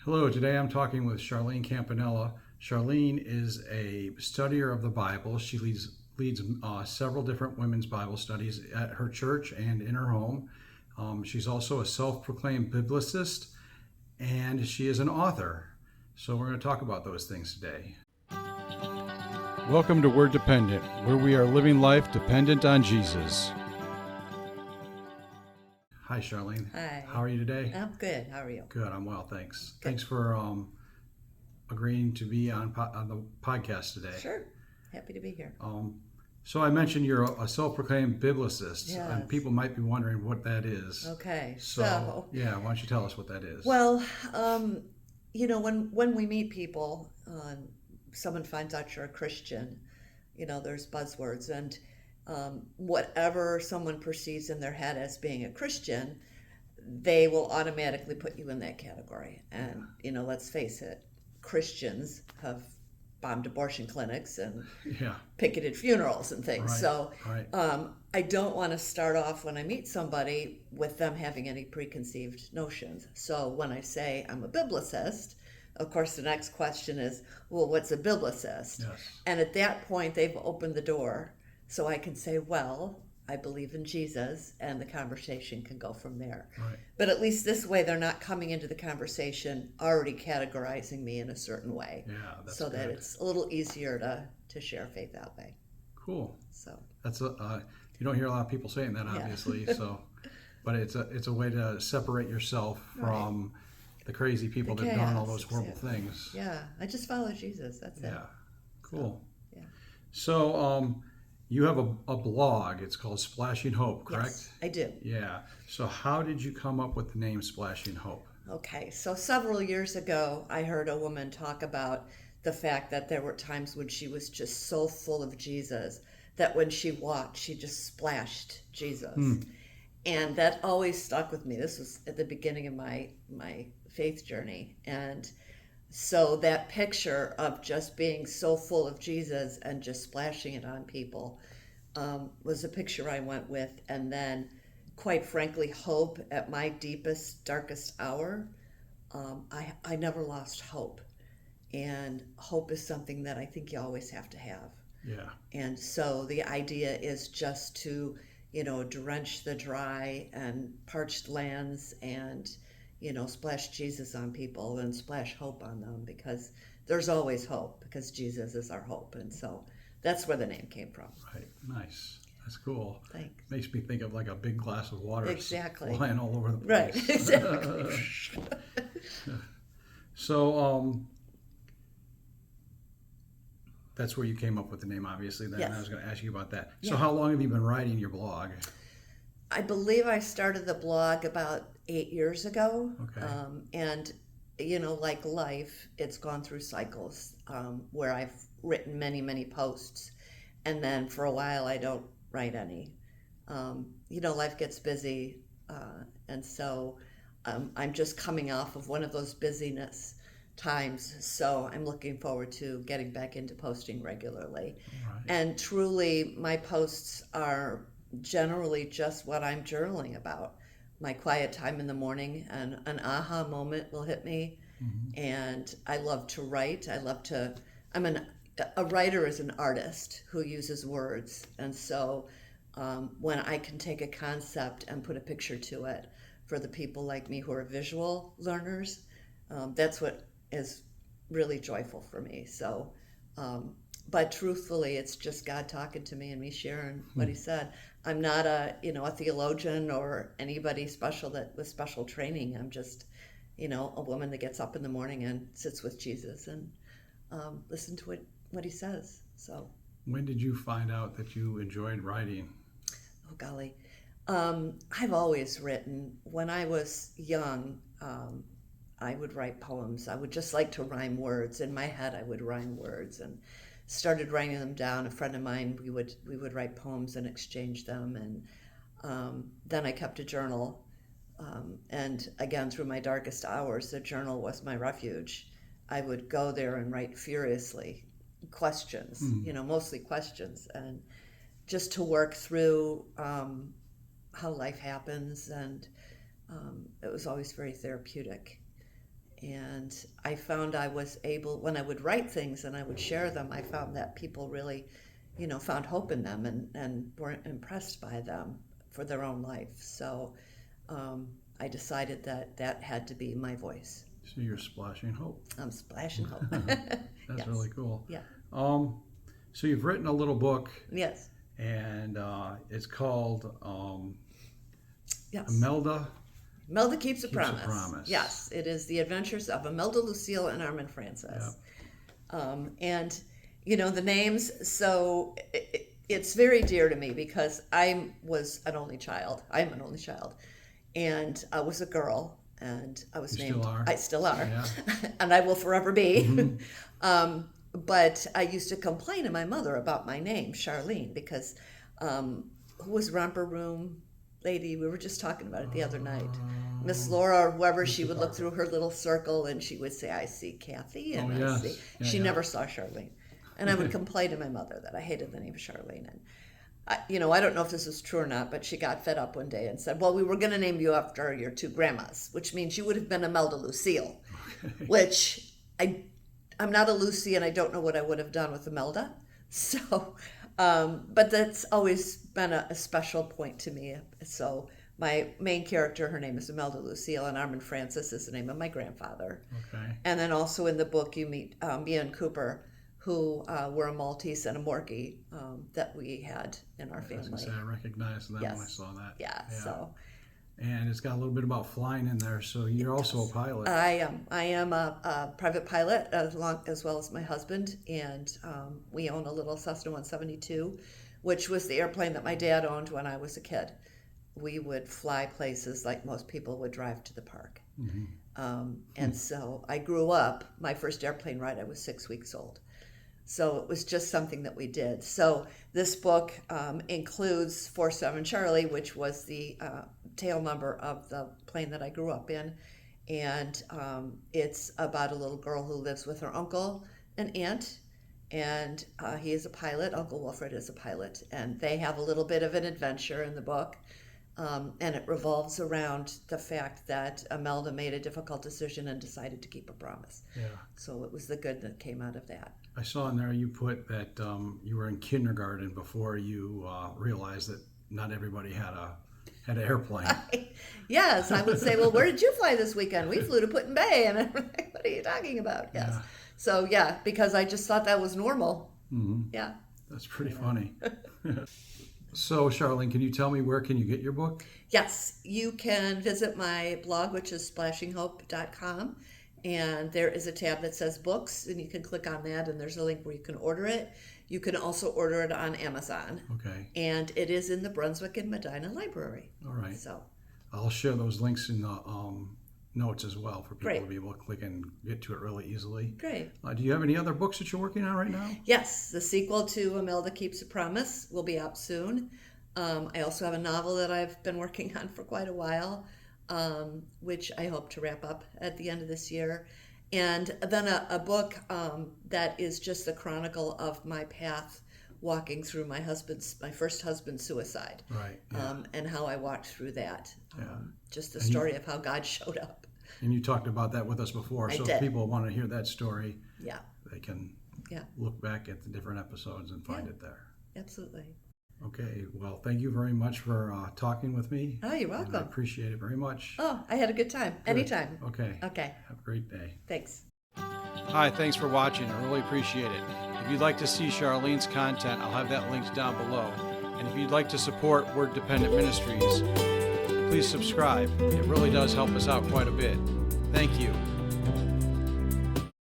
Hello, today I'm talking with Charlene Campanella. Charlene is a studier of the Bible. She leads several different women's Bible studies at her church and in her home. She's also a self-proclaimed biblicist, and she is an author. So we're going to talk about those things today. Welcome to Word Dependent, where we are living life dependent on Jesus. Hi, Charlene. Hi. How are you today? I'm good. How are you? Good. I'm well, thanks. Good. Thanks for agreeing to be on the podcast today. Sure. Happy to be here. So I mentioned you're a self-proclaimed biblicist, Yes. and people might be wondering what that is. Okay. So yeah, why don't you tell us what that is? Well, when we meet people, someone finds out you're a Christian, there's buzzwords, and whatever someone perceives in their head as being a Christian, they will automatically put you in that category. And, let's face it, Christians have bombed abortion clinics and picketed funerals and things. Right, So right. I don't want to start off when I meet somebody with them having any preconceived notions. So when I say I'm a biblicist, of course, the next question is, well, what's a biblicist? Yes. And at that point, they've opened the door. So I can say, well, I believe in Jesus, and the conversation can go from there. Right. But at least this way, they're not coming into the conversation already categorizing me in a certain way. Yeah, that's so good. that it's a little easier to share faith that way. Cool. So That's you don't hear a lot of people saying that, obviously. So, but it's a way to separate yourself from the crazy people that have done all those horrible things. Yeah, I just follow Jesus. That's it. Yeah, cool. So, yeah. So, you have a blog. It's called Splashing Hope, correct? Yes, I do. Yeah. So how did you come up with the name Splashing Hope? Okay, so several years ago, I heard a woman talk about the fact that there were times when she was just so full of Jesus that when she walked, she just splashed Jesus. And that always stuck with me. This was at the beginning of my faith journey. And so that picture of just being so full of Jesus and just splashing it on people was a picture I went with. And then, quite frankly, hope at my deepest, darkest hour, I never lost hope. And hope is something that I think you always have to have. Yeah. And so the idea is just to, drench the dry and parched lands and splash Jesus on people and splash hope on them, because there's always hope, because Jesus is our hope. And so that's where the name came from. Right. Nice. That's cool. Thanks. Makes me think of like a big glass of water Exactly. flying all over the place. Right, exactly. So that's where you came up with the name, obviously. Then Yes. I was going to ask you about that. Yeah. So how long have you been writing your blog? I believe I started the blog about 8 years ago. Okay. And, like life, it's gone through cycles where I've written many, many posts. And then for a while, I don't write any. Life gets busy. And so I'm just coming off of one of those busyness times. So I'm looking forward to getting back into posting regularly. Right. And truly, my posts are generally just what I'm journaling about. My quiet time in the morning, and an aha moment will hit me. Mm-hmm. And I love to write. A writer is an artist who uses words. And so when I can take a concept and put a picture to it, for the people like me who are visual learners, that's what is really joyful for me. So, but truthfully, it's just God talking to me and me sharing what He said. I'm not a theologian or anybody special with special training. I'm just, a woman that gets up in the morning and sits with Jesus and listen to what He says. So, when did you find out that you enjoyed writing? Oh golly, I've always written. When I was young, I would write poems. I would just like to rhyme words. In my head, I would rhyme words and started writing them down. A friend of mine, we would write poems and exchange them. And then I kept a journal. And again, through my darkest hours, the journal was my refuge. I would go there and write furiously questions, mostly questions, and just to work through how life happens. And it was always very therapeutic. And I found I was able, when I would write things and I would share them, I found that people really, found hope in them and were impressed by them for their own life. So I decided that had to be my voice. So you're splashing hope. I'm splashing hope. That's Yes. really cool. Yeah. So you've written a little book, Yes. and it's called Yes. Imelda. Imelda Keeps a Keeps a Promise. Promise. Yes, it is the adventures of Imelda, Lucille, and Armin Francis. And the names. So it's very dear to me because I was an only child. I'm an only child, and I was a girl, and I was named. Still are. I still are, Yeah. and I will forever be. Mm-hmm. But I used to complain to my mother about my name, Charlene, because who was Romper Room lady? We were just talking about it the other night. Miss Laura or whoever, she would look through her little circle and she would say, I see Kathy, and I yes. see. Yeah, She yeah. never saw Charlene. And I would complain to my mother that I hated the name Charlene. And I don't know if this is true or not, but she got fed up one day and said, well, we were going to name you after your two grandmas, which means you would have been Imelda Lucille, which I'm not a Lucy, and I don't know what I would have done with Imelda. So, but that's always been a special point to me. So my main character, her name is Imelda Lucille, and Armin Francis is the name of my grandfather. Okay. And then also in the book you meet Mia and Cooper, who were a Maltese and a Morkie that we had in our I was gonna family. say, I recognized that when I Yes. saw that. Yeah, so And it's got a little bit about flying in there, so you're also a pilot. I am a private pilot as well as my husband, and we own a little Cessna 172, which was the airplane that my dad owned when I was a kid. We would fly places like most people would drive to the park. And so I grew up, my first airplane ride, I was 6 weeks old. So it was just something that we did. So this book includes 47 Charlie, which was the tail number of the plane that I grew up in. And it's about a little girl who lives with her uncle and aunt. And he is a pilot. Uncle Wilfred is a pilot. And they have a little bit of an adventure in the book. And it revolves around the fact that Imelda made a difficult decision and decided to keep a promise. Yeah. So it was the good that came out of that. I saw in there you put that you were in kindergarten before you realized that not everybody had an airplane. Yes, I would say, well, where did you fly this weekend? We flew to Put in Bay. And I'm like, what are you talking about? Yes. Yeah. So, yeah, because I just thought that was normal. Mm-hmm. Yeah. That's pretty funny. So, Charlene, can you tell me where can you get your book? Yes, you can visit my blog, which is splashinghope.com. And there is a tab that says books, and you can click on that, and there's a link where you can order it. You can also order it on Amazon. Okay. And it is in the Brunswick and Medina Library. All right. So, I'll share those links in the notes as well for people Great. to be able to click and get to it really easily. great. Do you have any other books that you're working on right now? Yes, the sequel to Imelda Keeps a Promise will be out soon. I also have a novel that I've been working on for quite a while, which I hope to wrap up at the end of this year. And then a book that is just a chronicle of my path walking through my first husband's suicide. Right. Yeah. And how I walked through that. Yeah. Just the story of how God showed up. And you talked about that with us before. I So did. if people want to hear that story, Yeah, they can yeah, look back at the different episodes and find it there. absolutely. Okay. Well, thank you very much for talking with me. Oh, you're And I welcome. appreciate it very much. Oh, I had a good time. Good. Anytime. Okay. Okay, Have a great day. thanks. Hi, thanks for watching. I really appreciate it. If you'd like to see Charlene's content, I'll have that linked down below. And if you'd like to support Word Dependent Ministries, please subscribe. It really does help us out quite a bit. Thank you.